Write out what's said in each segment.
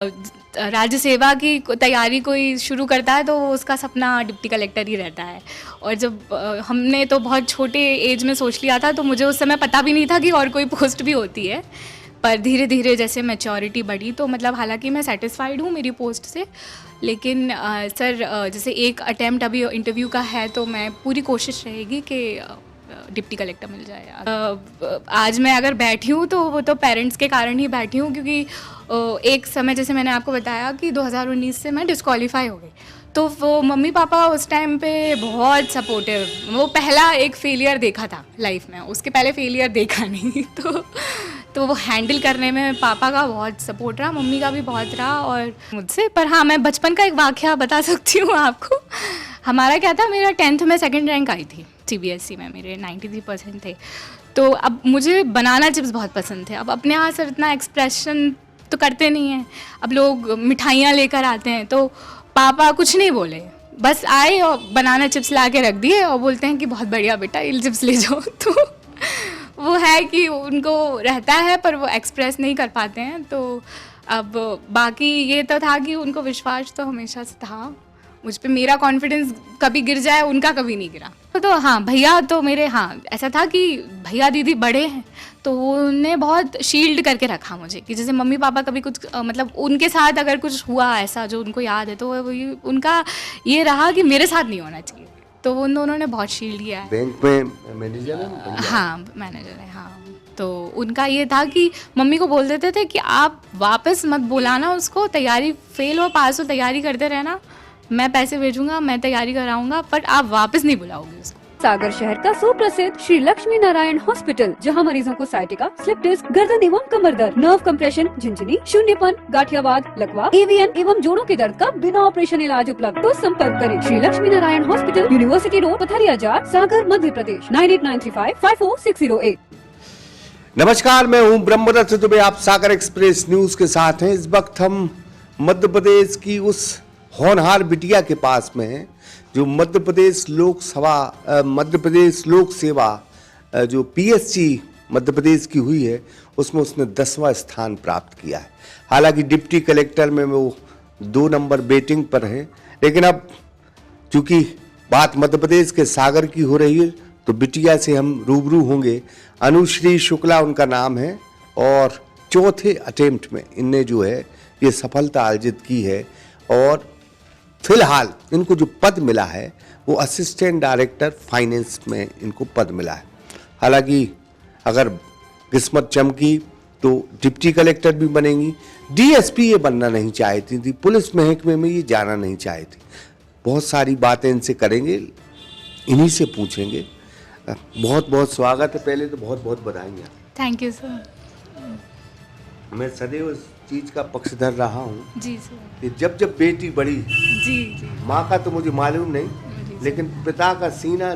राज्य सेवा की तैयारी कोई शुरू करता है तो उसका सपना डिप्टी कलेक्टर ही रहता है। और जब हमने तो बहुत छोटे एज में सोच लिया था, तो मुझे उस समय पता भी नहीं था कि और कोई पोस्ट भी होती है। पर धीरे धीरे जैसे मैच्योरिटी बढ़ी तो मतलब हालांकि मैं सेटिस्फाइड हूँ मेरी पोस्ट से, लेकिन सर जैसे एक अटेम्प्ट अभी इंटरव्यू का है तो मैं पूरी कोशिश रहेगी कि डिप्टी कलेक्टर मिल जाए। आज मैं अगर बैठी हूँ तो वो तो पेरेंट्स के कारण ही बैठी हूँ, क्योंकि एक समय जैसे मैंने आपको बताया कि 2019 से मैं डिस्क्वालीफाई हो गई, तो वो मम्मी पापा उस टाइम पे बहुत सपोर्टिव। वो पहला एक फेलियर देखा था लाइफ में, उसके पहले फेलियर देखा नहीं तो वो हैंडल करने में पापा का बहुत सपोर्ट रहा, मम्मी का भी बहुत रहा और मुझसे। पर हाँ, मैं बचपन का एक वाक़या बता सकती हूँ आपको। हमारा क्या था, मेरा 10th में 2nd रैंक आई थी CBSE में, मेरे 93% थे। तो अब मुझे बनाना चिप्स बहुत पसंद थे। अब अपने यहाँ से इतना एक्सप्रेशन तो करते नहीं हैं। अब लोग मिठाइयाँ लेकर आते हैं तो पापा कुछ नहीं बोले, बस आए और बनाना चिप्स ला के रख दिए और बोलते हैं कि बहुत बढ़िया बेटा, ये चिप्स ले जाओ। तो वो है कि उनको रहता है पर वो एक्सप्रेस नहीं कर पाते हैं। तो अब बाकी ये तो था कि उनको विश्वास तो हमेशा से था मुझ पे, मेरा कॉन्फिडेंस कभी गिर जाए उनका कभी नहीं गिरा। तो हाँ, भैया तो मेरे, हाँ ऐसा था कि भैया दीदी बड़े हैं तो उन्हें बहुत शील्ड करके रखा मुझे, कि जैसे मम्मी पापा कभी कुछ मतलब उनके साथ अगर कुछ हुआ ऐसा जो उनको याद है तो उनका ये रहा कि मेरे साथ नहीं होना चाहिए, तो उन दोनों ने बहुत शील्ड किया है। बैंक में मैनेजर है? हाँ मैनेजर है, हाँ। तो उनका ये था कि मम्मी को बोल देते थे कि आप वापस मत बुलाना उसको, तैयारी फेल हो पास हो तैयारी करते रहना, मैं पैसे भेजूंगा, मैं तैयारी कराऊंगा, पर आप वापस नहीं बुलाओगे उसको। सागर शहर का सुप्रसिद्ध श्री लक्ष्मी नारायण हॉस्पिटल, जहां मरीजों को साइटिका, स्लिप डिस्क, गर्दन एवं कमर दर्द, नर्व कंप्रेशन, झिंझनी, शून्यपन, गाठियावाद, लकवा, AVN एवं जोड़ों के दर्द का बिना ऑपरेशन इलाज उपलब्ध। तो संपर्क करें Shri Lakshmi Narayan hospital, university road, Patharia Jar, Sagar, Madhya Pradesh. 9893554608। नमस्कार, मैं हूं ब्रह्मदत्त दुबे। आप सागर एक्सप्रेस न्यूज के साथ हैं। इस वक्त हम मध्य प्रदेश की उस होनहार बिटिया के पास में हैं जो मध्य प्रदेश लोक सेवा जो PSC मध्य प्रदेश की हुई है उसमें उसने 10वां स्थान प्राप्त किया है। हालांकि डिप्टी कलेक्टर में वो 2 नंबर बेटिंग पर है, लेकिन अब चूंकि बात मध्य प्रदेश के सागर की हो रही है तो बिटिया से हम रूबरू होंगे। अनुश्री शुक्ला उनका नाम है और चौथे अटेम्प्ट में इनने जो है ये सफलता अर्जित की है और फिलहाल इनको जो पद मिला है वो असिस्टेंट डायरेक्टर फाइनेंस में इनको पद मिला है। हालांकि अगर किस्मत चमकी तो डिप्टी कलेक्टर भी बनेंगी। DSP ये बनना नहीं चाहती थी, पुलिस महकमे में ये जाना नहीं चाहती। बहुत सारी बातें इनसे करेंगे, इन्हीं से पूछेंगे। बहुत बहुत स्वागत है। पहले तो बहुत बहुत बधाइयाँ। Thank you sir. मैं सदैव इस चीज का पक्षधर रहा हूँ जी सर। कि जब बेटी बड़ी, जी माँ का तो मुझे मालूम नहीं, जी लेकिन पिता का सीना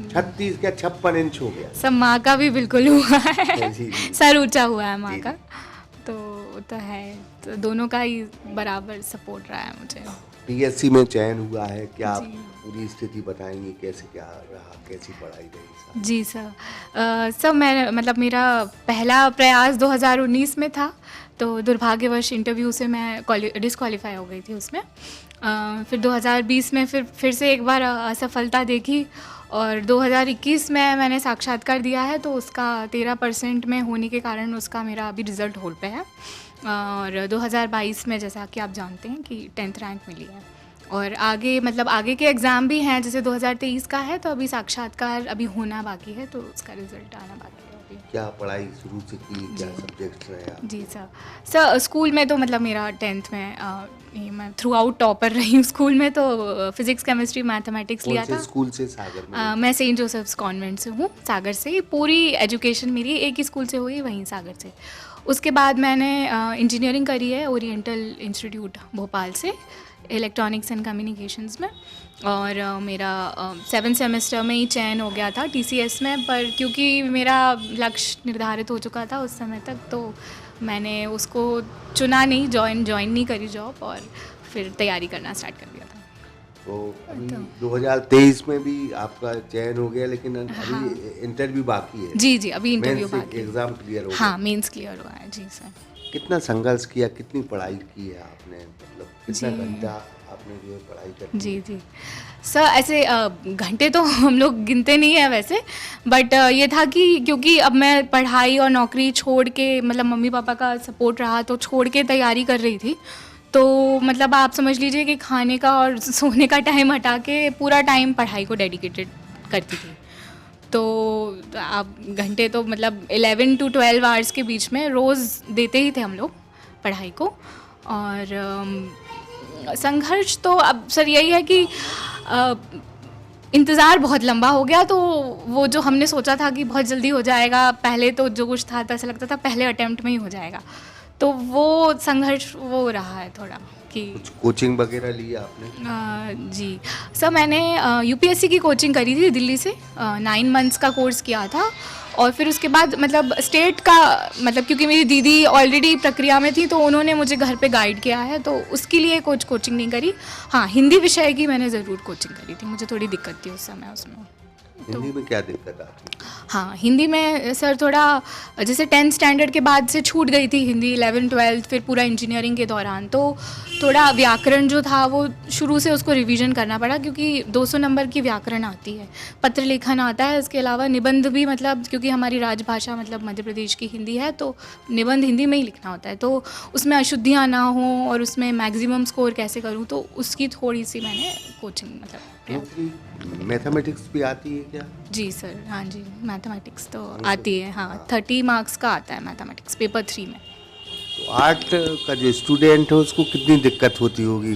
36 या 56 इंच हो गया। सब माँ का भी बिल्कुल हुआ है। जी, जी। सर ऊंचा हुआ है माँ जी, का, तो है, तो दोनों का ही बराबर सपोर्ट रहा है मुझे। PSC में चयन हुआ है, क्या आप जी। पूरी स्थिति बताएंगे, कैसे क्या रहा, कैसी पढ़ाई रही? जी सर। सर मैं मतलब मेरा पहला प्रयास 2019 में था, तो दुर्भाग्यवश इंटरव्यू से मैं डिस्क्वालीफाई हो गई थी उसमें। फिर 2020 में फिर से एक बार असफलता देखी और 2021 में मैंने साक्षात्कार दिया है, तो उसका 13% में होने के कारण उसका मेरा अभी रिज़ल्ट होल्ड पे है। और 2022 में जैसा कि आप जानते हैं कि 10th रैंक मिली है और आगे मतलब आगे के एग्ज़ाम भी हैं, जैसे 2023 का है, तो अभी साक्षात्कार अभी होना बाकी है, तो उसका रिज़ल्ट आना बाकी है अभी। क्या पढ़ाई शुरू से की, क्या सब्जेक्ट रहे आप? जी सर स्कूल में तो मतलब मेरा 10th में मैं थ्रू आउट टॉपर रही हूँ स्कूल में, तो फिजिक्स केमिस्ट्री मैथमेटिक्स लिया था। स्कूल से सागर में? मैं सेंट जोसेफ्स कॉन्वेंट से हूँ, सागर से। पूरी एजुकेशन मेरी एक ही स्कूल से हुई, वहीं सागर से। उसके बाद मैंने इंजीनियरिंग करी है ओरिएंटल इंस्टीट्यूट भोपाल से, इलेक्ट्रॉनिक्स एंड कम्युनिकेशंस में। और मेरा 7th सेमेस्टर में ही चयन हो गया था TCS में, पर क्योंकि मेरा लक्ष्य निर्धारित हो चुका था उस समय तक, तो मैंने उसको चुना नहीं, ज्वाइन नहीं करी जॉब और फिर तैयारी करना स्टार्ट कर दिया था। तो अभी 2023 में भी आपका चयन हो गया, लेकिन अभी इंटरव्यू बाकी है? जी अभी इंटरव्यू बाकी है। एग्जाम क्लियर हो गया? हाँ, मेंस क्लियर हुआ है। जी सर। कितना संघर्ष किया, कितनी पढ़ाई की है आपने, मतलब कितना जी। घंटा आपने जो है पढ़ाई कर जी जी सर, ऐसे घंटे तो हम लोग गिनते नहीं है वैसे, बट ये था कि क्योंकि अब मैं पढ़ाई और नौकरी छोड़ के, मतलब मम्मी पापा का सपोर्ट रहा तो छोड़ के तैयारी कर रही थी, तो मतलब आप समझ लीजिए कि खाने का और सोने का टाइम हटा के पूरा टाइम पढ़ाई को डेडिकेटेड करती थी। तो आप घंटे तो मतलब 11 to 12 आवर्स के बीच में रोज़ देते ही थे हम लोग पढ़ाई को। और संघर्ष तो अब सर यही है कि इंतज़ार बहुत लंबा हो गया, तो वो जो हमने सोचा था कि बहुत जल्दी हो जाएगा, पहले तो जो कुछ था तो ऐसा लगता था पहले अटेम्प्ट में ही हो जाएगा, तो वो संघर्ष वो रहा है थोड़ा कि कुछ कोचिंग वगैरह ली आपने? जी सर, मैंने यूपीएससी की कोचिंग करी थी दिल्ली से, 9 मंथ्स का कोर्स किया था। और फिर उसके बाद मतलब स्टेट का, मतलब क्योंकि मेरी दीदी ऑलरेडी प्रक्रिया में थी तो उन्होंने मुझे घर पे गाइड किया है, तो उसके लिए कुछ कोचिंग नहीं करी। हाँ, हिंदी विषय की मैंने ज़रूर कोचिंग करी थी, मुझे थोड़ी दिक्कत थी उस समय उसमें। हिंदी में क्या दिक्कत आती है? हाँ, हिंदी में सर थोड़ा जैसे 10th स्टैंडर्ड के बाद से छूट गई थी हिंदी, 11 12 फिर पूरा इंजीनियरिंग के दौरान, तो थोड़ा व्याकरण जो था वो शुरू से उसको रिवीजन करना पड़ा, क्योंकि 200 नंबर की व्याकरण आती है, पत्र लेखन आता है, इसके अलावा निबंध भी, मतलब क्योंकि हमारी राजभाषा मतलब मध्य प्रदेश की हिंदी है तो निबंध हिंदी में ही लिखना होता है, तो उसमें अशुद्धियाँ ना हों और उसमें मैक्सिमम स्कोर कैसे करूँ, तो उसकी थोड़ी सी मैंने कोचिंग मतलब। मैथमेटिक्स भी आती है क्या? जी सर, हाँ जी, मैथमेटिक्स तो आती है, हाँ 30 मार्क्स का आता है मैथमेटिक्स पेपर 3 में। तो आर्ट का जो स्टूडेंट है उसको कितनी दिक्कत होती होगी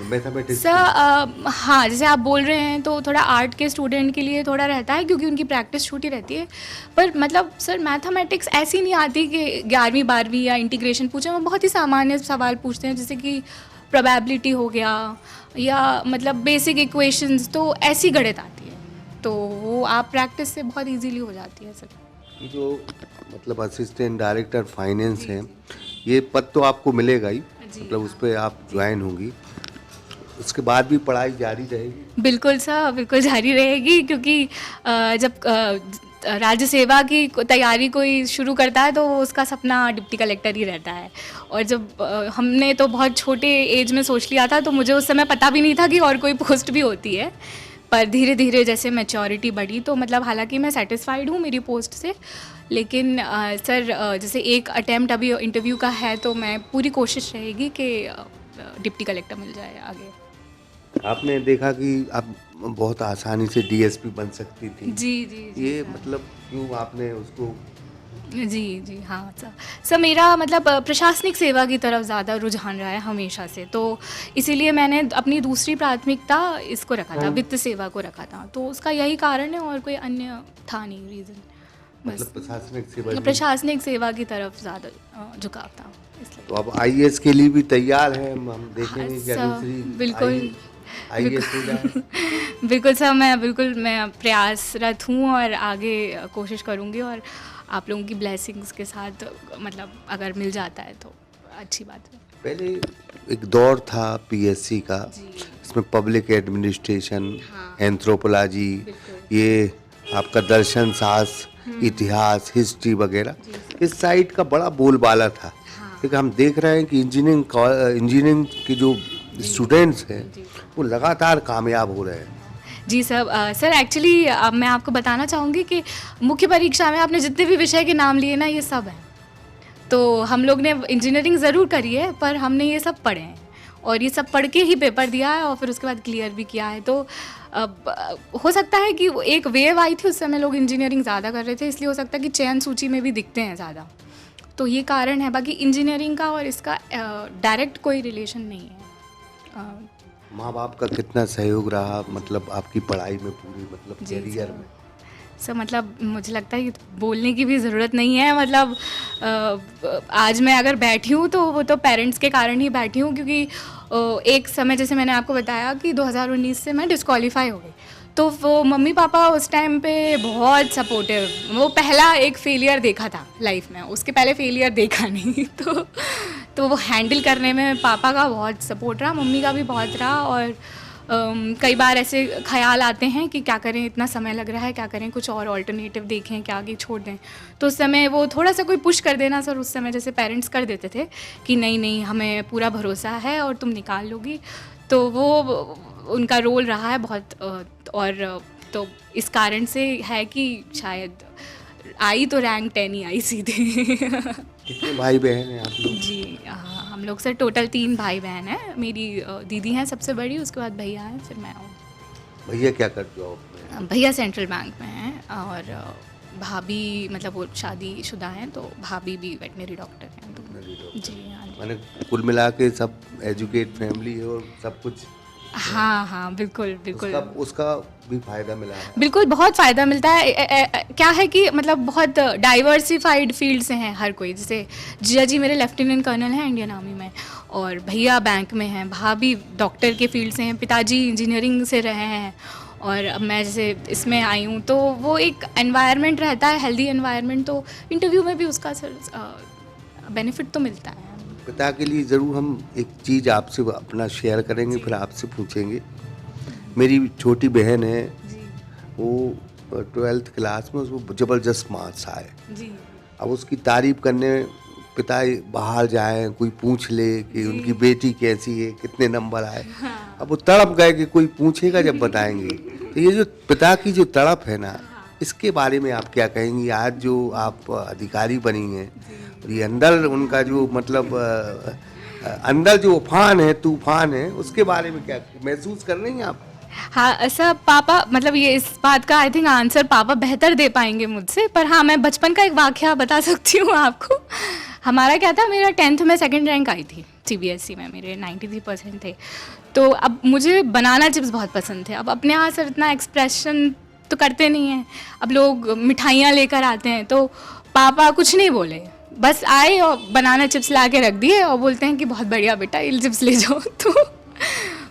मैथमेटिक्स? सर हाँ, जैसे आप बोल रहे हैं तो थोड़ा आर्ट के स्टूडेंट के लिए थोड़ा रहता है, क्योंकि उनकी प्रैक्टिस छोटी रहती है, पर मतलब सर मैथमेटिक्स ऐसी नहीं आती कि 11वीं 12वीं या इंटीग्रेशन पूछें, वो बहुत ही सामान्य सवाल पूछते हैं, जैसे कि प्रोबेबिलिटी हो गया या मतलब बेसिक इक्वेशंस, तो ऐसी गणित आती है, तो वो आप प्रैक्टिस से बहुत इजीली हो जाती है सर। ये जो मतलब असिस्टेंट डायरेक्टर फाइनेंस है, ये पद तो आपको मिलेगा ही, मतलब उस पर आप ज्वाइन होंगी, उसके बाद भी पढ़ाई जारी रहेगी? बिल्कुल सर, बिल्कुल जारी रहेगी, क्योंकि जब राज्य सेवा की तैयारी कोई शुरू करता है तो उसका सपना डिप्टी कलेक्टर ही रहता है, और जब हमने तो बहुत छोटे एज में सोच लिया था, तो मुझे उस समय पता भी नहीं था कि और कोई पोस्ट भी होती है, पर धीरे धीरे जैसे मैच्योरिटी बढ़ी तो मतलब हालांकि मैं सेटिस्फाइड हूँ मेरी पोस्ट से, लेकिन सर जैसे एक अटेम्प्ट अभी इंटरव्यू का है, तो मैं पूरी कोशिश रहेगी कि डिप्टी कलेक्टर मिल जाए आगे। आपने देखा कि आप बहुत आसानी से डीएसपी बन सकती थी। जी जी जी ये मतलब क्यों आपने उसको? जी जी हाँ सर, मेरा मतलब प्रशासनिक सेवा की तरफ ज़्यादा रुझान रहा है हमेशा से, तो इसीलिए मैंने अपनी दूसरी प्राथमिकता इसको रखा था, वित्त सेवा को रखा था, तो उसका यही कारण है, और कोई अन्य था नहीं रीज़न, मतलब बस प्रशासनिक सेवा की तरफ ज़्यादा झुकाव था इसलिए। तो अब आईएएस के लिए भी तैयार है? हम देखेंगे क्या सर, दूसरी बिल्कुल आईएएस हो जाए? बिल्कुल सर, मैं प्रयासरत हूँ और आगे कोशिश करूँगी, और आप लोगों की ब्लेसिंग्स के साथ मतलब अगर मिल जाता है तो अच्छी बात है। पहले एक दौर था पीएससी का, जी। इसमें पब्लिक एडमिनिस्ट्रेशन, हाँ। एंथ्रोपोलॉजी, ये आपका दर्शन शास्त्र, इतिहास, हिस्ट्री वगैरह, इस साइड का बड़ा बोलबाला था। हाँ। लेकिन हम देख रहे हैं कि इंजीनियरिंग के जो स्टूडेंट्स हैं वो लगातार कामयाब हो रहे हैं। जी सर, सर एक्चुअली मैं आपको बताना चाहूँगी कि मुख्य परीक्षा में आपने जितने भी विषय के नाम लिए ना, ये सब हैं, तो हम लोग ने इंजीनियरिंग ज़रूर करी है, पर हमने ये सब पढ़े हैं, और ये सब पढ़ के ही पेपर दिया है, और फिर उसके बाद क्लियर भी किया है, तो अब हो सकता है कि एक वेव आई थी उस समय लोग इंजीनियरिंग ज़्यादा कर रहे थे, इसलिए हो सकता है कि चयन सूची में भी दिखते हैं ज़्यादा, तो ये कारण है, बाकी इंजीनियरिंग का और इसका डायरेक्ट कोई रिलेशन नहीं है। माँ बाप का कितना सहयोग रहा मतलब आपकी पढ़ाई में, पूरी मतलब जी, करियर में? सर मतलब मुझे लगता है कि बोलने की भी ज़रूरत नहीं है, मतलब आज मैं अगर बैठी हूँ तो वो तो पेरेंट्स के कारण ही बैठी हूँ, क्योंकि एक समय जैसे मैंने आपको बताया कि 2019 से मैं डिस्क्वालीफाई हो गई, तो वो मम्मी पापा उस टाइम पे बहुत सपोर्टिव, वो पहला एक फेलियर देखा था लाइफ में, उसके पहले फेलियर देखा नहीं, तो वो हैंडल करने में पापा का बहुत सपोर्ट रहा, मम्मी का भी बहुत रहा, और कई बार ऐसे ख्याल आते हैं कि क्या करें, इतना समय लग रहा है, क्या करें, कुछ और ऑल्टरनेटिव देखें, क्या आगे छोड़ दें। तो उस समय वो थोड़ा सा कोई पुश कर देना सर, उस समय जैसे पेरेंट्स कर देते थे कि नहीं नहीं हमें पूरा भरोसा है और तुम निकाल लोगी, तो वो उनका रोल रहा है बहुत। और तो इस कारण से है कि शायद आई तो रैंक 10 ही आई सीधे। कितने भाई बहन हैं आप लोग? जी हम लोग सर टोटल 3 भाई बहन हैं। मेरी दीदी हैं सबसे बड़ी, उसके बाद भैया हैं, फिर मैं हूँ। भैया क्या करते हो आप? भैया सेंट्रल बैंक में हैं और भाभी मतलब वो शादीशुदा हैं, तो भाभी भी वेटनरी डॉक्टर हैं। तो जी हाँ जी। मैंने कुल मिला के सब एजुकेट फैमिली है और सब कुछ। हाँ बिल्कुल बिल्कुल। उसका भी फायदा मिला है? बिल्कुल बहुत फ़ायदा मिलता है। क्या है कि मतलब बहुत डाइवर्सिफाइड फील्ड से हैं हर कोई। जैसे जिया जी मेरे लेफ्टिनेंट कर्नल हैं इंडियन आर्मी में, और भैया बैंक में हैं, भाभी डॉक्टर के फील्ड से हैं, पिताजी इंजीनियरिंग से रहे हैं, और अब मैं जैसे इसमें आई हूँ, तो वो एक एनवायरनमेंट रहता है, हेल्दी एनवायरनमेंट, तो इंटरव्यू में भी उसका सर बेनिफिट तो मिलता है। पिता के लिए ज़रूर हम एक चीज़ आपसे अपना शेयर करेंगे, फिर आपसे पूछेंगे। मेरी छोटी बहन है, वो 12th क्लास में, उसको ज़बरदस्त मार्क्स आए जी। अब उसकी तारीफ करने पिता बाहर जाए, कोई पूछ ले कि उनकी बेटी कैसी है, कितने नंबर आए। अब वो तड़प गए कि कोई पूछेगा जब बताएंगे। तो ये जो पिता की जो तड़प है ना, इसके बारे में आप क्या कहेंगी? आज जो आप अधिकारी बनी हैं, ये अंदर उनका जो मतलब अंदर जो उफान है, तूफान है, उसके बारे में क्या महसूस कर रही हैं आप? हाँ ऐसा पापा, मतलब ये इस बात का आई थिंक आंसर पापा बेहतर दे पाएंगे मुझसे, पर हाँ मैं बचपन का एक वाकया बता सकती हूँ आपको। हमारा क्या था, मेरा 10th में 2nd रैंक आई थी CBSE में, मेरे 93% थे। तो अब मुझे बनाना चिप्स बहुत पसंद थे। अब अपने यहाँ सर इतना एक्सप्रेशन तो करते नहीं हैं, अब लोग मिठाइयाँ लेकर आते हैं, तो पापा कुछ नहीं बोले, बस आए और बनाना चिप्स ला के रख दिए और बोलते हैं कि बहुत बढ़िया बेटा, ये चिप्स ले जाओ। तो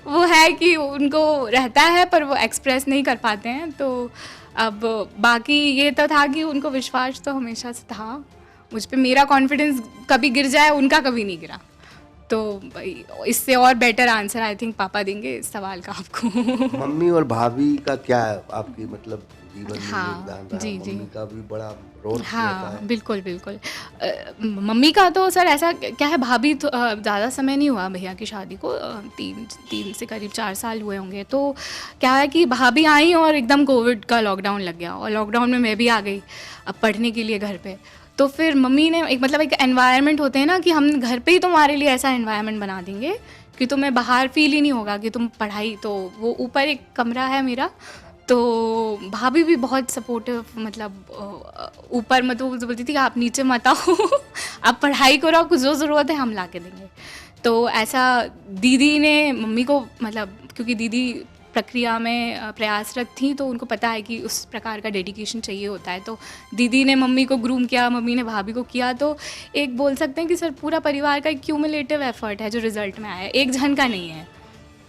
वो है कि उनको रहता है पर वो एक्सप्रेस नहीं कर पाते हैं। तो अब बाकी ये तो था कि उनको विश्वास तो हमेशा से था मुझ पे, मेरा कॉन्फिडेंस कभी गिर जाए, उनका कभी नहीं गिरा। तो इससे और बेटर आंसर आई थिंक पापा देंगे इस सवाल का आपको। मम्मी और भाभी का क्या आपकी मतलब जीवन में हाँ, योगदान रहा? जी, जी। मम्मी का भी बड़ा रोल रहता हाँ है। बिल्कुल बिल्कुल। मम्मी का तो सर ऐसा क्या है, भाभी तो ज़्यादा समय नहीं हुआ भैया की शादी को, तीन से करीब 4 साल हुए होंगे। तो क्या है कि भाभी आई और एकदम कोविड का लॉकडाउन लग गया, और लॉकडाउन में मैं भी आ गई अब पढ़ने के लिए घर पे। तो फिर मम्मी ने एक मतलब एक एनवायरनमेंट होते हैं ना कि हम घर पे ही तुम्हारे लिए ऐसा एनवायरनमेंट बना देंगे कि तुम्हें बाहर फील ही नहीं होगा कि तुम पढ़ाई। तो वो ऊपर एक कमरा है मेरा, तो भाभी भी बहुत सपोर्टिव, मतलब ऊपर मत वो बोलती थी कि आप नीचे मत आओ, आप पढ़ाई करो, आपको जो ज़रूरत है हम ला के देंगे। तो ऐसा दीदी ने मम्मी को, मतलब क्योंकि दीदी प्रक्रिया में प्रयासरत थी, तो उनको पता है कि उस प्रकार का डेडिकेशन चाहिए होता है। तो दीदी ने मम्मी को ग्रूम किया, मम्मी ने भाभी को किया। तो एक बोल सकते हैं कि सर पूरा परिवार का एक क्यूमुलेटिव एफर्ट है जो रिजल्ट में आया है, एक जन का नहीं है।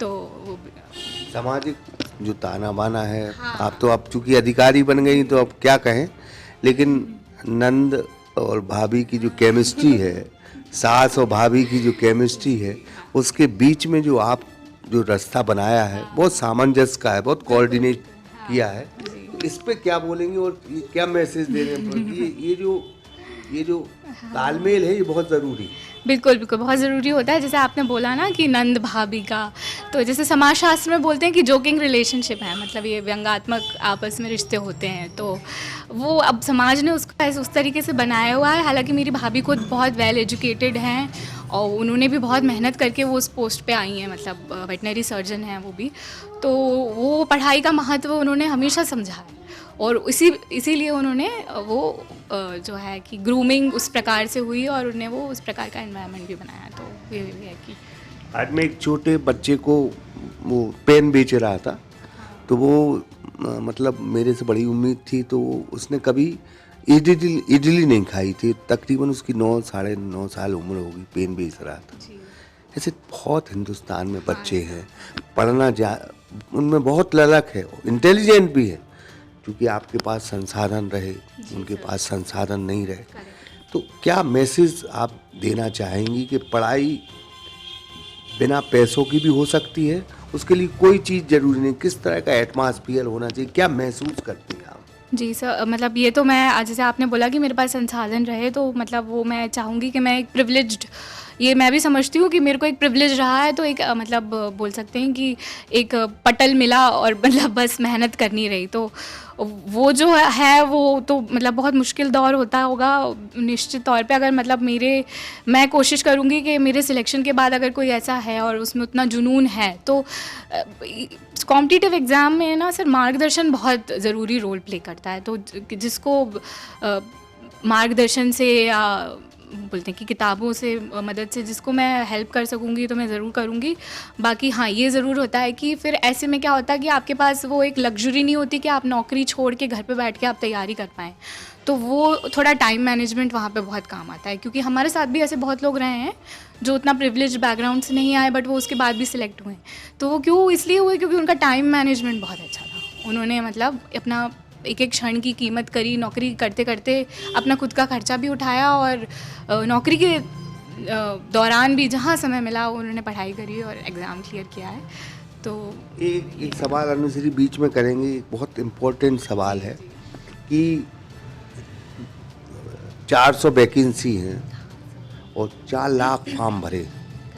तो सामाजिक जो ताना बाना है, आप तो अब चूंकि अधिकारी बन गई तो अब क्या कहें, लेकिन नंद और भाभी की जो केमिस्ट्री है, सास और भाभी की जो केमिस्ट्री है, उसके बीच में जो आप जो रास्ता बनाया है, बहुत सामंजस्य का है, बहुत कोऑर्डिनेट किया है। तो इस पे क्या बोलेंगे और ये क्या मैसेज दे रहे हैं? ये जो तालमेल है, ये बहुत ज़रूरी है। बिल्कुल बिल्कुल बहुत ज़रूरी होता है। जैसे आपने बोला ना कि नंद भाभी का, तो जैसे समाजशास्त्र में बोलते हैं कि जोकिंग रिलेशनशिप है, मतलब ये व्यंगात्मक आपस में रिश्ते होते हैं। तो वो अब समाज ने उसको उस तरीके से बनाया हुआ है। हालांकि मेरी भाभी खुद बहुत वेल एजुकेटेड हैं और उन्होंने भी बहुत मेहनत करके वो उस पोस्ट पे आई हैं, मतलब वेटनरी सर्जन हैं वो भी। तो वो पढ़ाई का महत्व उन्होंने हमेशा समझा है, और इसीलिए उन्होंने वो जो है कि ग्रूमिंग उस प्रकार से हुई और उन्हें वो उस प्रकार का एनवायरनमेंट भी बनाया। तो ये भी है कि आज मैं एक छोटे बच्चे को वो पेन बेच रहा था, तो वो मतलब मेरे से बड़ी उम्मीद थी, तो उसने कभी इडली नहीं खाई थी। तकरीबन उसकी 9 साढ़े 9 साल उम्र होगी, पेन बेच रहा था। ऐसे बहुत हिंदुस्तान में बच्चे हैं, पढ़ना उनमें बहुत ललक है, इंटेलिजेंट भी है, क्योंकि आपके पास संसाधन रहे, उनके पास संसाधन नहीं रहे। तो क्या मैसेज आप देना चाहेंगी कि पढ़ाई बिना पैसों की भी हो सकती है उसके लिए कोई चीज़ जरूरी नहीं, किस तरह का एटमॉस्फेयर होना चाहिए, क्या महसूस करती हैं आप? जी सर, मतलब ये तो मैं आज जैसे आपने बोला कि मेरे पास संसाधन रहे, तो मतलब वो मैं चाहूँगी कि मैं एक प्रिविलेज्ड, ये मैं भी समझती हूँ कि मेरे को एक प्रिविलेज रहा है, तो एक मतलब बोल सकते हैं कि एक पटल मिला और मतलब बस मेहनत करनी रही, तो वो जो है वो तो मतलब बहुत मुश्किल दौर होता होगा निश्चित तौर पे। अगर मतलब मैं कोशिश करूँगी कि मेरे सिलेक्शन के बाद अगर कोई ऐसा है और उसमें उतना जुनून है, तो कॉम्पिटिटिव एग्ज़ाम में ना सर मार्गदर्शन बहुत ज़रूरी रोल प्ले करता है। तो जिसको मार्गदर्शन से या बोलते हैं कि किताबों से मदद से जिसको मैं हेल्प कर सकूँगी तो मैं ज़रूर करूँगी। बाकी हाँ, ये ज़रूर होता है कि फिर ऐसे में क्या होता है कि आपके पास वो एक लग्जरी नहीं होती कि आप नौकरी छोड़ के घर पे बैठ के आप तैयारी कर पाएँ। तो वो थोड़ा टाइम मैनेजमेंट वहाँ पे बहुत काम आता है, क्योंकि हमारे साथ भी ऐसे बहुत लोग रहे हैं जो उतना प्रिविलेज बैकग्राउंड से नहीं आए, बट वो उसके बाद भी सिलेक्ट हुए। तो वो क्यों इसलिए हुए क्योंकि उनका टाइम मैनेजमेंट बहुत अच्छा था। उन्होंने मतलब अपना एक एक क्षण की कीमत करी, नौकरी करते करते अपना खुद का खर्चा भी उठाया और नौकरी के दौरान भी जहाँ समय मिला उन्होंने पढ़ाई करी और एग्ज़ाम क्लियर किया है। तो एक सवाल अनुश्री बीच में करेंगे, एक बहुत इम्पोर्टेंट सवाल है कि 400 वैकेंसी हैं और 4 लाख फॉर्म भरे,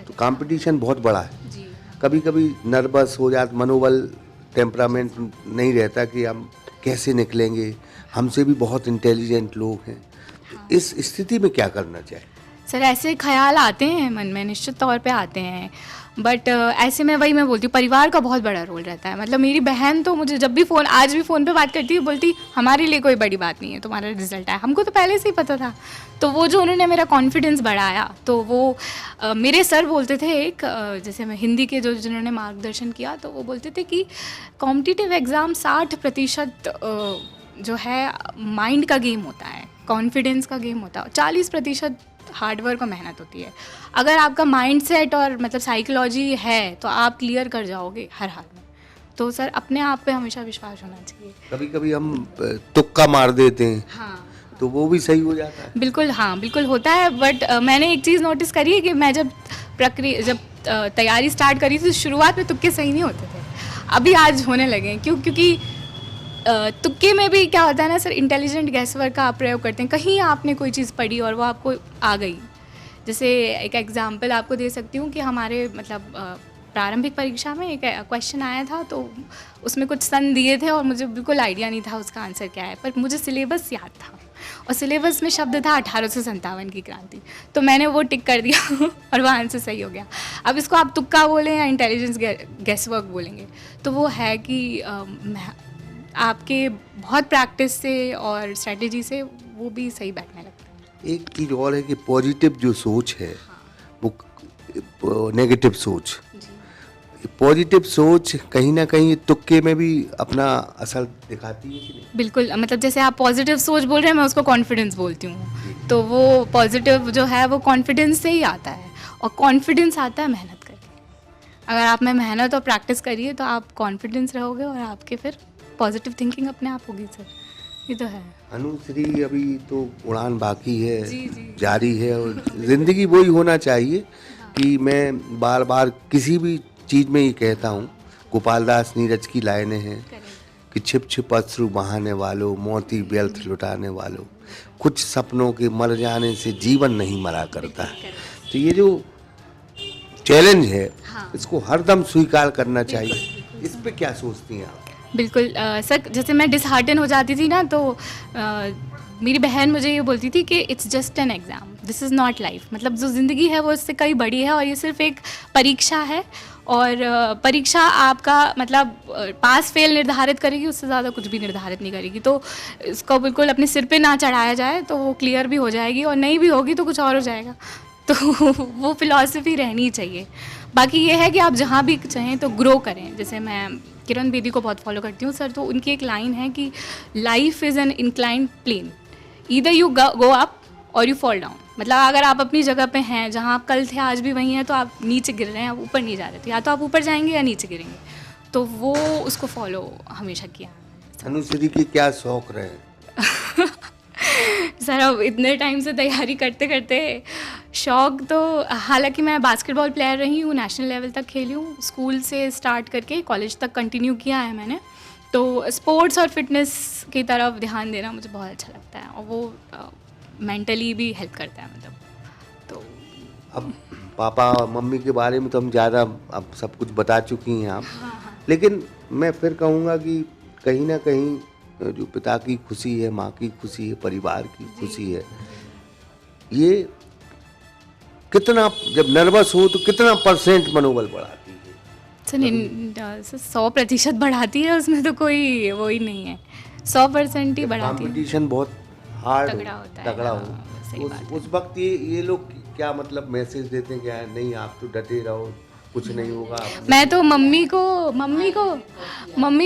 तो कंपटीशन बहुत बड़ा है। जी कभी कभी नर्वस हो जाता, मनोबल, टेम्परामेंट नहीं रहता कि हम कैसे निकलेंगे, हमसे भी बहुत इंटेलिजेंट लोग हैं। तो इस स्थिति में क्या करना चाहिए? सर, ऐसे ख्याल आते हैं मन में, निश्चित तौर पे आते हैं, बट ऐसे में वही मैं बोलती हूँ, परिवार का बहुत बड़ा रोल रहता है। मतलब मेरी बहन तो मुझे जब भी आज भी फ़ोन पे बात करती है, बोलती हमारे लिए कोई बड़ी बात नहीं है तुम्हारा रिजल्ट आया, हमको तो पहले से ही पता था। तो वो जो उन्होंने मेरा कॉन्फिडेंस बढ़ाया, तो वो मेरे सर बोलते थे एक जैसे मैं हिंदी के जिन्होंने मार्गदर्शन किया, तो वो बोलते थे कि कॉम्पिटिटिव एग्ज़ाम 60% जो है माइंड का गेम होता है, कॉन्फिडेंस का गेम होता है, 40% हार्डवर्क और मेहनत होती है। अगर आपका माइंड सेट और मतलब साइकोलॉजी है तो आप क्लियर कर जाओगे हर हाल में। तो सर अपने आप पे हमेशा विश्वास होना चाहिए। कभी कभी हम तुक्का मार देते हैं, हाँ तो वो भी सही हो जाता है। बिल्कुल, हाँ बिल्कुल होता है, बट मैंने एक चीज़ नोटिस करी है कि मैं जब तैयारी स्टार्ट करी थी, शुरुआत में तुक्के सही नहीं होते थे, अभी आज होने लगे हैं। क्योंकि तुक्के में भी क्या होता है ना सर, इंटेलिजेंट गैसवर्क का आप प्रयोग करते हैं। कहीं आपने कोई चीज़ पढ़ी और वो आपको आ गई। जैसे एक एग्जांपल आपको दे सकती हूँ कि हमारे मतलब प्रारंभिक परीक्षा में एक क्वेश्चन आया था, तो उसमें कुछ सन दिए थे और मुझे बिल्कुल आइडिया नहीं था उसका आंसर क्या है, पर मुझे सिलेबस याद था और सिलेबस में शब्द था 1857 की क्रांति, तो मैंने वो टिक कर दिया और वो आंसर सही हो गया। अब इसको आप तुक्का बोलें या इंटेलिजेंस गैसवर्क बोलेंगे, तो वो है कि आपके बहुत प्रैक्टिस से और स्ट्रेटेजी से वो भी सही बैठने लगता है। एक चीज़ और है कि पॉजिटिव जो सोच है, वो नेगेटिव सोच, पॉजिटिव सोच कहीं ना कहीं तुक्के में भी अपना असर दिखाती है कि नहीं? बिल्कुल, मतलब जैसे आप पॉजिटिव सोच बोल रहे हैं, मैं उसको कॉन्फिडेंस बोलती हूँ। तो वो पॉजिटिव जो है वो कॉन्फिडेंस से ही आता है, और कॉन्फिडेंस आता है मेहनत करके। अगर आप में मेहनत और प्रैक्टिस करिए तो आप कॉन्फिडेंस रहोगे और आपके फिर पॉजिटिव थिंकिंग अपने आप होगी सर, ये तो है। अनुश्री, अभी तो उड़ान बाकी है, जी। जारी है, और ज़िंदगी वही होना चाहिए कि मैं बार बार किसी भी चीज़ में ये कहता हूँ, गोपाल दास नीरज की लाइनें हैं कि छिप छिप अश्रु बहाने वालों, मोती व्यर्थ लुटाने वालों, कुछ सपनों के मर जाने से जीवन नहीं मरा करता है। तो ये जो चैलेंज है, इसको हरदम स्वीकार करना चाहिए। इस पे क्या सोचती हैं आप? बिल्कुल सर, जैसे मैं डिसहार्टन हो जाती थी ना, तो मेरी बहन मुझे ये बोलती थी कि it's just an exam, this is not life. मतलब जो ज़िंदगी है वो इससे कई बड़ी है और ये सिर्फ एक परीक्षा है, और परीक्षा आपका मतलब पास फेल निर्धारित करेगी, उससे ज़्यादा कुछ भी निर्धारित नहीं करेगी। तो इसको बिल्कुल अपने सिर पे ना चढ़ाया जाए, तो वो क्लियर भी हो जाएगी, और नहीं भी होगी तो कुछ और हो जाएगा। तो वो फिलॉसफी रहनी चाहिए। बाकी ये है कि आप जहाँ भी चाहें तो ग्रो करें। जैसे मैं किरण बेदी को बहुत फॉलो करती हूँ सर, तो उनकी एक लाइन है कि life is an inclined plane, either you go up or you fall down. मतलब अगर आप अपनी जगह पे हैं, जहाँ आप कल थे आज भी वहीं हैं, तो आप नीचे गिर रहे हैं, आप ऊपर नहीं जा रहे थे, या तो आप ऊपर जाएंगे या नीचे गिरेंगे। तो वो उसको फॉलो हमेशा किया। अनुश्री की क्या शौक रहे? सर अब इतने टाइम से तैयारी करते करते शौक तो हालांकि मैं बास्केटबॉल प्लेयर रही हूँ, नेशनल लेवल तक खेली हूँ, स्कूल से स्टार्ट करके कॉलेज तक कंटिन्यू किया है मैंने। तो स्पोर्ट्स और फिटनेस की तरफ ध्यान देना मुझे बहुत अच्छा लगता है और वो मेंटली भी हेल्प करता है मतलब। तो अब पापा मम्मी के बारे में तो हम ज़्यादा अब सब कुछ बता चुकी हैं आप, लेकिन मैं फिर कहूँगा कि कहीं ना कहीं जो पिता की खुशी है, माँ की खुशी है, परिवार की खुशी है, ये कितना, जब नर्वस हो तो कितना % मनोबल बढ़ाती है? 100% बढ़ाती है, उसमें तो कोई वो ही नहीं है, 100% ही बढ़ाती है। कंपटीशन बहुत हार्ड तगड़ा होता है, तगड़ा हाँ, हो, सही बात है। उस वक्त ये लोग क्या मतलब मैसेज देते हैं, क्या नहीं आप तो डटे रहो, कुछ नहीं होगा? मैं तो मम्मी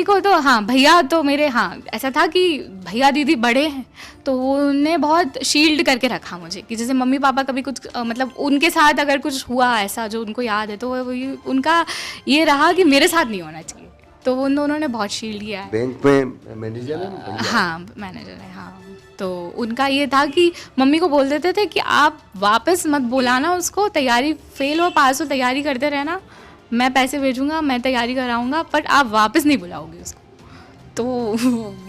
को तो हाँ, भैया तो मेरे, हाँ ऐसा था कि भैया दीदी बड़े हैं तो उन्हें बहुत शील्ड करके रखा मुझे, कि जैसे मम्मी पापा कभी कुछ मतलब उनके साथ अगर कुछ हुआ ऐसा जो उनको याद है तो उनका ये रहा कि मेरे साथ नहीं होना चाहिए, तो उन दोनों ने बहुत शील्ड किया है। बैंक में मैनेजर है ना? हाँ मैनेजर है, हाँ। तो उनका ये था कि मम्मी को बोल देते थे कि आप वापस मत बुलाना उसको, तैयारी फेल हो पास हो तैयारी करते रहना, मैं पैसे भेजूंगा, मैं तैयारी कराऊंगा, पर आप वापस नहीं बुलाओगे उसको। तो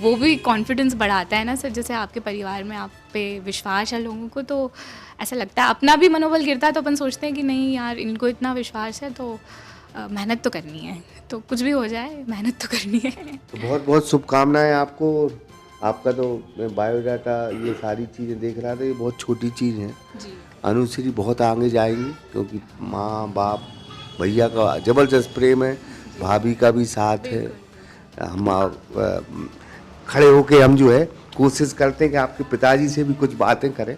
वो भी कॉन्फिडेंस बढ़ाता है ना सर, जैसे आपके परिवार में आप पे विश्वास है लोगों को, तो ऐसा लगता है अपना भी मनोबल गिरता है, तो अपन सोचते हैं कि नहीं यार इनको इतना विश्वास है तो मेहनत तो करनी है, तो कुछ भी हो जाए मेहनत तो करनी है। तो बहुत बहुत शुभकामनाएं आपको। आपका तो मैं बायोडाटा ये सारी चीज़ें देख रहा था, ये बहुत छोटी चीज़ है। जी अनुश्री बहुत आगे जाएगी, क्योंकि माँ बाप भैया का जबरदस्त प्रेम है, भाभी का भी साथ है। हम खड़े होके हम जो है कोशिश करते हैं कि आपके पिताजी से भी कुछ बातें करें।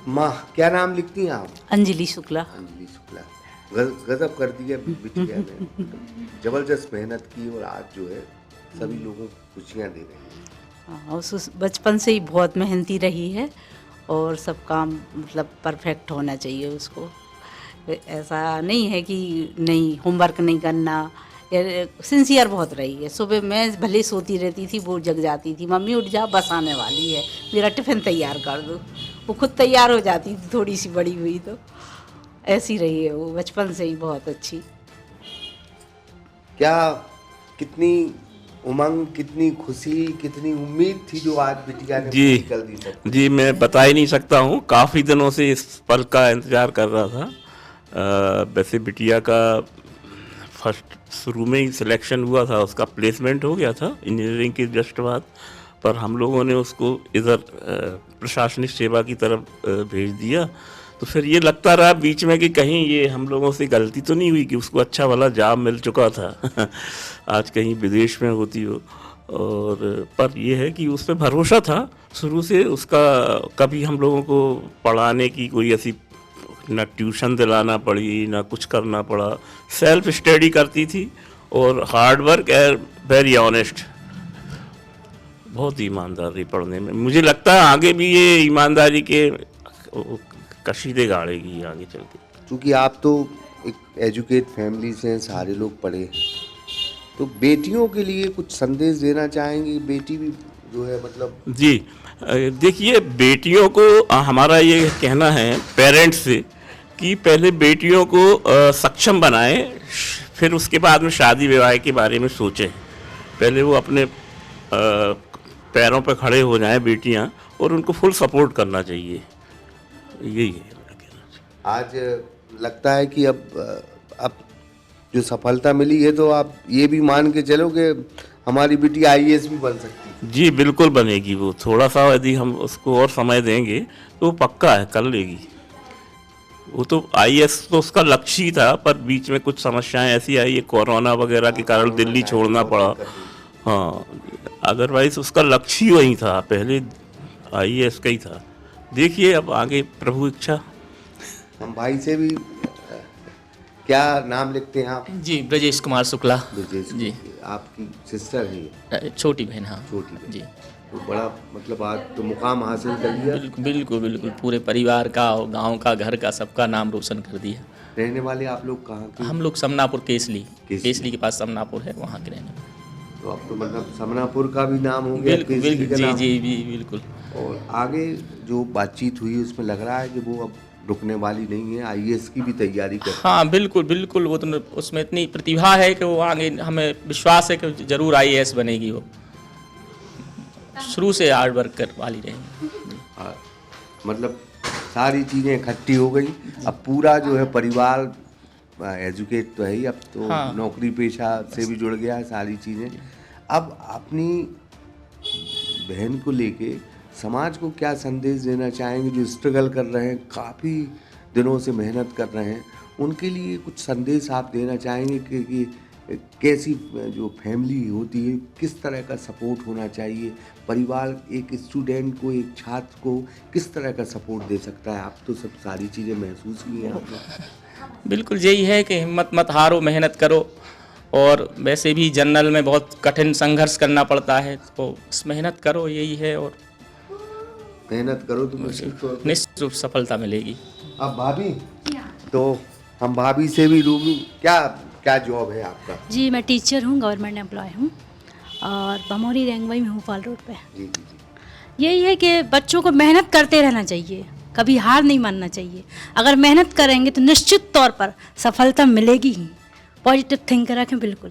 माँ क्या नाम लिखती हैं आप? अंजलि शुक्ला। अंजलि शुक्ला। गजब कर दिया बिटिया ने, जबरदस्त मेहनत की और आज जो है सभी लोगों को खुशियाँ दे रही है। हाँ, उस बचपन से ही बहुत मेहनती रही है और सब काम मतलब परफेक्ट होना चाहिए उसको। ऐसा नहीं है कि नहीं होमवर्क नहीं करना, सिंसियर बहुत रही है। सुबह मैं भले सोती रहती थी, वो जग जाती थी, मम्मी उठ जा बस आने वाली है, मेरा टिफ़िन तैयार कर दो। वो खुद तैयार हो जाती थी, थोड़ी सी बड़ी हुई तो ऐसी रही है वो बचपन से ही बहुत अच्छी। क्या कितनी उमंग, कितनी खुशी, कितनी उम्मीद थी जो आज बिटिया ने जी पूरी कर दी सब? जी, मैं बता ही नहीं सकता हूँ, काफ़ी दिनों से इस पल का इंतज़ार कर रहा था। वैसे बिटिया का फर्स्ट शुरू में ही सिलेक्शन हुआ था, उसका प्लेसमेंट हो गया था इंजीनियरिंग के जस्ट बाद, पर हम लोगों ने उसको इधर प्रशासनिक सेवा की तरफ भेज दिया। तो फिर ये लगता रहा बीच में कि कहीं ये हम लोगों से गलती तो नहीं हुई कि उसको अच्छा वाला जॉब मिल चुका था आज कहीं विदेश में होती हो। और पर ये है कि उस पर भरोसा था शुरू से उसका, कभी हम लोगों को पढ़ाने की कोई ऐसी ना ट्यूशन दिलाना पड़ी ना कुछ करना पड़ा, सेल्फ स्टडी करती थी और hard work and very honest, बहुत ईमानदारी पढ़ने में। मुझे लगता है आगे भी ये ईमानदारी के कशीदे गाड़ेगी आगे चल के। क्योंकि आप तो एक एजुकेट फैमिली से हैं, सारे लोग पढ़े हैं, तो बेटियों के लिए कुछ संदेश देना चाहेंगी? बेटी भी जो है मतलब जी देखिए, बेटियों को हमारा ये कहना है पेरेंट्स से कि पहले बेटियों को सक्षम बनाएं, फिर उसके बाद में शादी विवाह के बारे में सोचें। पहले वो अपने पैरों पर खड़े हो जाएं बेटियां, और उनको फुल सपोर्ट करना चाहिए, यही है मेरा कहना। आज लगता है कि अब जो सफलता मिली है तो आप ये भी मान के चलो कि हमारी बेटी IAS भी बन सकती है। जी बिल्कुल बनेगी वो, थोड़ा सा यदि हम उसको और समय देंगे तो पक्का है कर लेगी वो। तो IAS तो उसका लक्ष्य ही था, पर बीच में कुछ समस्याएं ऐसी आई, कोरोना वगैरह के कारण दिल्ली छोड़ना पड़ा। हाँ, अदरवाइज उसका लक्ष्य ही वही था, पहले IAS का ही था। देखिए अब आगे प्रभु इच्छा। हम भाई से भी क्या नाम लिखते हैं आप? जी ब्रजेश कुमार शुक्ला। ब्रजेश जी। आपकी सिस्टर है ये? छोटी बहन, हाँ। छोटी बहन। जी तो बड़ा मतलब आज तो मुकाम हासिल कर लिया। बिल्कुल बिल्कुल बिल्कुल, पूरे परिवार का और गांव का घर का सबका नाम रोशन कर दिया। रहने वाले आप लोग कहाँ के? हम लोग समनापुर केसली के पास समनापुर है, वहाँ के रहने वाले। तो अब तो मतलब समनापुर का भी नाम हो गया, बिल्कुल केसरी बिल्कुल, का जी नाम। जी जी बिल्कुल। और आगे जो बातचीत हुई उसमें लग रहा है कि वो अब रुकने वाली नहीं है, आईएएस की भी तैयारी कर। हाँ बिल्कुल बिल्कुल, वो तो उसमें इतनी प्रतिभा है कि वो आगे, हमें विश्वास है कि जरूर आईएएस बनेगी। वो शुरू से हार्ड वर्क कर वाली रहेगी। मतलब सारी चीज़ें इकट्ठी हो गई, अब पूरा जो है परिवार एजुकेट तो है ही, अब तो हाँ। नौकरी पेशा से भी जुड़ गया है सारी चीज़ें। अब अपनी बहन को लेके समाज को क्या संदेश देना चाहेंगे, जो स्ट्रगल कर रहे हैं, काफ़ी दिनों से मेहनत कर रहे हैं, उनके लिए कुछ संदेश आप देना चाहेंगे कि कैसी जो फैमिली होती है, किस तरह का सपोर्ट होना चाहिए, परिवार एक स्टूडेंट को, एक छात्र को किस तरह का सपोर्ट दे सकता है? आप तो सब सारी चीज़ें महसूस की हैं आपने। बिल्कुल यही है कि हिम्मत मत हारो, मेहनत करो। और वैसे भी जनरल में बहुत कठिन संघर्ष करना पड़ता है, तो बस मेहनत करो, यही है। और मेहनत करो तो निश्चित रूप सफलता मिलेगी। अब भाभी, तो हम भाभी से भी रूबरू, क्या क्या जॉब है आपका? जी मैं टीचर हूँ, गवर्नमेंट एम्प्लॉय हूँ और बमौरी रेंगवाई में हूँ, पाल रोड पे। जी जी जी। यही है कि बच्चों को मेहनत करते रहना चाहिए, कभी हार नहीं मानना चाहिए। अगर मेहनत करेंगे तो निश्चित तौर पर सफलता मिलेगी ही। पॉजिटिव थिंक रखें बिल्कुल।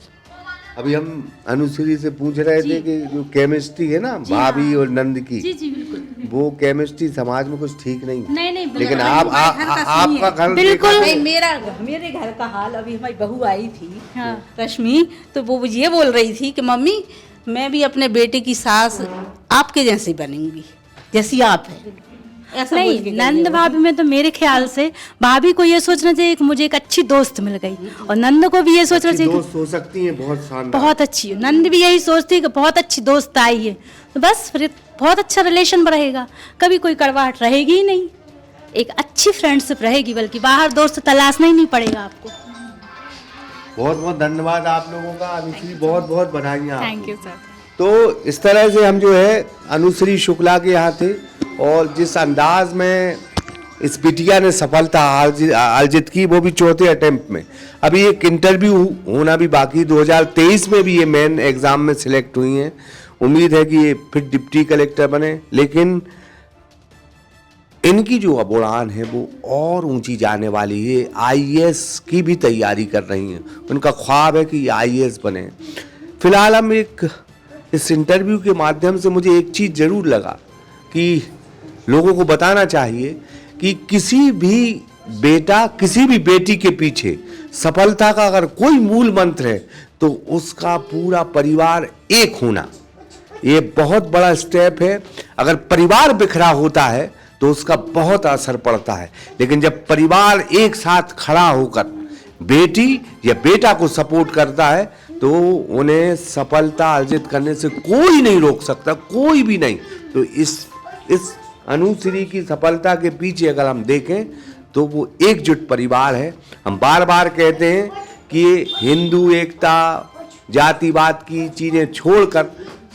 अभी हम अनुश्री से पूछ रहे थे कि जो केमिस्ट्री है ना भाभी और नंद की, जी जी बिल्कुल, वो केमिस्ट्री समाज में कुछ ठीक नहीं है। नहीं लेकिन आपका घर बिल्कुल नहीं, मेरे घर का हाल, अभी हमारी बहू आई थी रश्मि, तो वो ये बोल रही थी कि मम्मी मैं भी अपने बेटे की सास आपके जैसी बनूंगी, जैसी आप है। ऐसा बोल के नहीं, गई नंद है। भाभी में तो मेरे ख्याल से भाभी को ये सोचना चाहिए कि मुझे एक अच्छी दोस्त मिल गई, और नंद को भी ये सोचना अच्छी चाहिए कि दोस्त हो सकती हैं, बहुत शानदार। बहुत अच्छी है। नंद भी यही सोचती है कि बहुत अच्छी दोस्त आई है, तो बस फिर बहुत अच्छा रिलेशन रहेगा, कभी कोई कड़वाहट रहेगी ही नहीं, एक अच्छी फ्रेंडशिप रहेगी, बल्कि बाहर दोस्त तलाशना ही नहीं पड़ेगा आपको। बहुत बहुत धन्यवाद आप लोगों का। अनुश्री, बहुत बहुत बधाइयाँ। Thank you sir. तो इस तरह से हम जो है अनुश्री शुक्ला के यहाँ थे, और जिस अंदाज में इस बिटिया ने सफलता अर्जित की, वो भी चौथे अटेम्प्ट में। अभी एक इंटरव्यू होना भी बाकी, 2023 में भी ये मेन एग्जाम में सिलेक्ट हुई हैं। उम्मीद है कि ये फिर डिप्टी कलेक्टर बने, लेकिन इनकी जो अब उड़ान है वो और ऊंची जाने वाली है। आईएएस की भी तैयारी कर रही हैं, उनका ख्वाब है कि ये आईएएस बने। फिलहाल हम इस इंटरव्यू के माध्यम से मुझे एक चीज़ ज़रूर लगा कि लोगों को बताना चाहिए कि किसी भी बेटा, किसी भी बेटी के पीछे सफलता का अगर कोई मूल मंत्र है तो उसका पूरा परिवार एक होना। ये बहुत बड़ा स्टेप है। अगर परिवार बिखरा होता है तो उसका बहुत असर पड़ता है, लेकिन जब परिवार एक साथ खड़ा होकर बेटी या बेटा को सपोर्ट करता है तो उन्हें सफलता अर्जित करने से कोई नहीं रोक सकता, कोई भी नहीं। तो इस अनुश्री की सफलता के पीछे अगर हम देखें तो वो एकजुट परिवार है। हम बार बार कहते हैं कि हिंदू एकता, जातिवाद की चीज़ें छोड़कर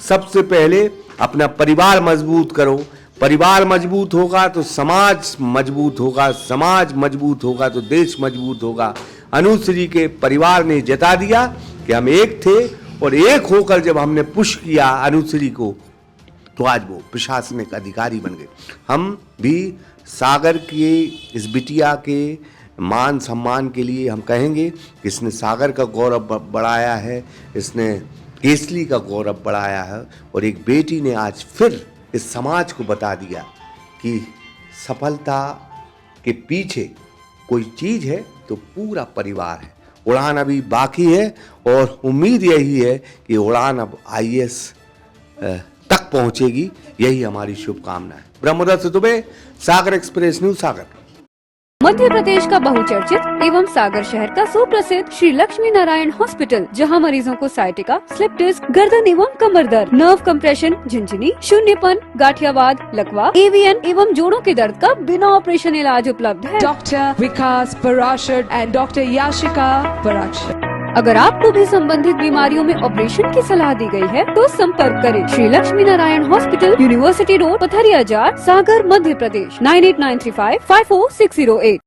सबसे पहले अपना परिवार मजबूत करो। परिवार मजबूत होगा तो समाज मजबूत होगा, समाज मजबूत होगा तो देश मजबूत होगा। अनुश्री के परिवार ने जता दिया कि हम एक थे, और एक होकर जब हमने पुश किया अनुश्री को तो आज वो प्रशासनिक अधिकारी बन गए। हम भी सागर के इस बिटिया के मान सम्मान के लिए हम कहेंगे कि इसने सागर का गौरव बढ़ाया है, इसने केसली का गौरव बढ़ाया है, और एक बेटी ने आज फिर इस समाज को बता दिया कि सफलता के पीछे कोई चीज़ है तो पूरा परिवार है। उड़ान अभी बाकी है, और उम्मीद यही है कि उड़ान अब आईएएस तक पहुंचेगी, यही हमारी शुभकामना है। ब्रह्मोदय से दुबे, सागर एक्सप्रेस न्यूज, सागर। मध्य प्रदेश का बहुचर्चित एवं सागर शहर का सुप्रसिद्ध श्री लक्ष्मी नारायण हॉस्पिटल, जहां मरीजों को साइटिका, स्लिप डिस्क, गर्दन एवं कमर दर्द, नर्व कंप्रेशन, झिंझिनी, शून्यपन, गाठियावाद, लकवा, एवीएन एवं जोड़ों के दर्द का बिना ऑपरेशन इलाज उपलब्ध है। Dr. Vikas Parashar and Dr. Yashika Parashar. अगर आपको भी संबंधित बीमारियों में ऑपरेशन की सलाह दी गई है तो संपर्क करें Shri Lakshmi Narayan hospital, university road, Patharia Jar, Sagar, Madhya Pradesh 9893554608।